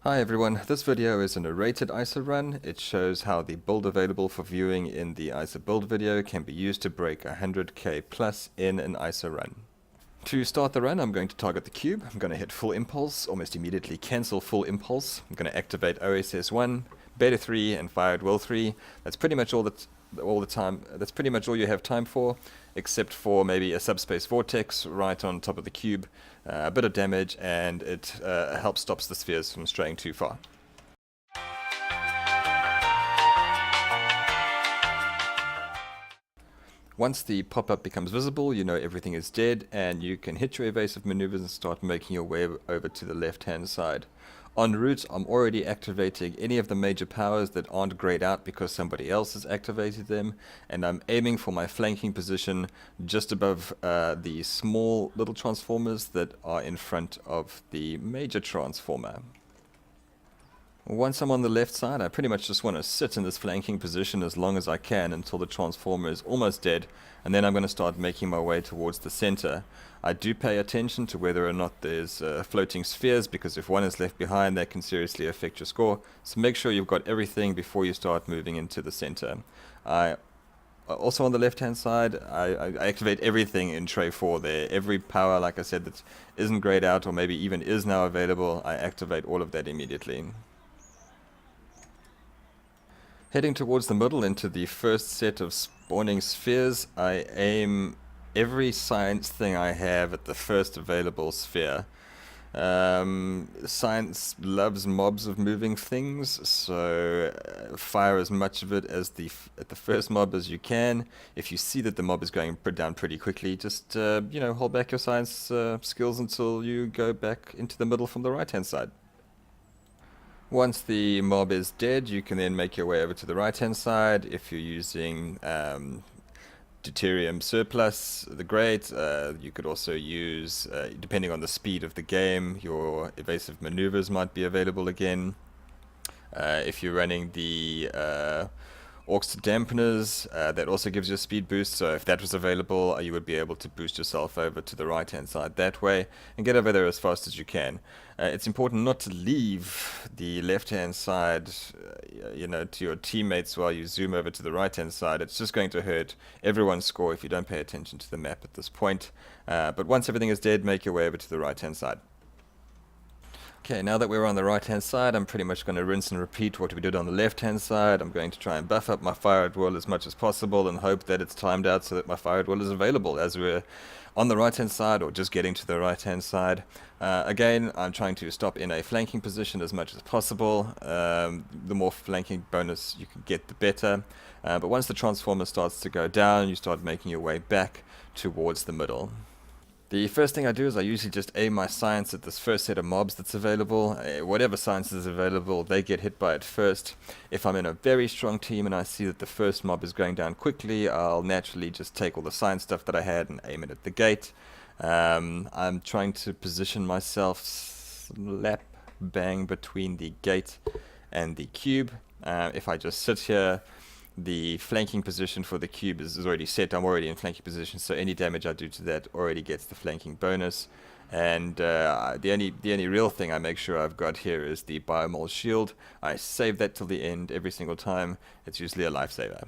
Hi everyone, this video is a narrated ISA run. It shows how the build available for viewing in the ISA build video can be used to break 100k plus in an ISA run. To start the run, I'm going to target the cube. I'm going to hit full impulse, almost immediately cancel full impulse. I'm going to activate OSS 1, beta 3 and fire at will 3. That's pretty much all the time. That's pretty much all you have time for, except for maybe a subspace vortex right on top of the cube, a bit of damage, and it helps stops the spheres from straying too far. Once the pop-up becomes visible, you know everything is dead, and you can hit your evasive maneuvers and start making your way over to the left-hand side. En route, I'm already activating any of the major powers that aren't grayed out because somebody else has activated them, and I'm aiming for my flanking position just above the small little transformers that are in front of the major transformer. Once I'm on the left side, I pretty much just want to sit in this flanking position as long as I can until the transformer is almost dead, and then I'm going to start making my way towards the center. I do pay attention to whether or not there's floating spheres, because if one is left behind, that can seriously affect your score, so make sure you've got everything before you start moving into the center. Also on the left hand side, I activate everything in tray 4 there. Every power, like I said, that isn't grayed out or maybe even is now available, I activate all of that immediately. Heading towards the middle into the first set of spawning spheres, I aim every science thing I have at the first available sphere. Science loves mobs of moving things, so fire as much of it as at the first mob as you can. If you see that the mob is going down pretty quickly, just hold back your science skills until you go back into the middle from the right hand side. Once the mob is dead, you can then make your way over to the right hand side. If you're using deuterium surplus, the great, you could also use, depending on the speed of the game, your evasive maneuvers might be available again. If you're running the Orcs to dampeners, that also gives you a speed boost, so if that was available, you would be able to boost yourself over to the right hand side that way and get over there as fast as you can. It's important not to leave the left hand side to your teammates while you zoom over to the right hand side. It's just going to hurt everyone's score if you don't pay attention to the map at this point. But once everything is dead, make your way over to the right hand side. Okay, now that we're on the right hand side, I'm pretty much going to rinse and repeat what we did on the left hand side. I'm going to try and buff up my fire at will as much as possible and hope that it's timed out so that my fire at will is available as we're on the right hand side or just getting to the right hand side. Again, I'm trying to stop in a flanking position as much as possible. The more flanking bonus you can get, the better. But once the transformer starts to go down, you start making your way back towards the middle. The first thing I do is I usually just aim my science at this first set of mobs that's available. Whatever science is available, they get hit by it first. If I'm in a very strong team and I see that the first mob is going down quickly, I'll naturally just take all the science stuff that I had and aim it at the gate. I'm trying to position myself slap bang between the gate and the cube. If I just sit here, the flanking position for the cube is already set. I'm already in flanking position, so any damage I do to that already gets the flanking bonus. And the only real thing I make sure I've got here is the biomole shield. I save that till the end every single time. It's usually a lifesaver.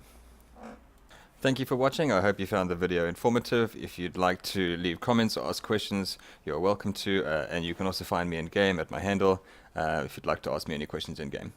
Thank you for watching. I hope you found the video informative. If you'd like to leave comments or ask questions, you're welcome to, and you can also find me in game at my handle if you'd like to ask me any questions in game.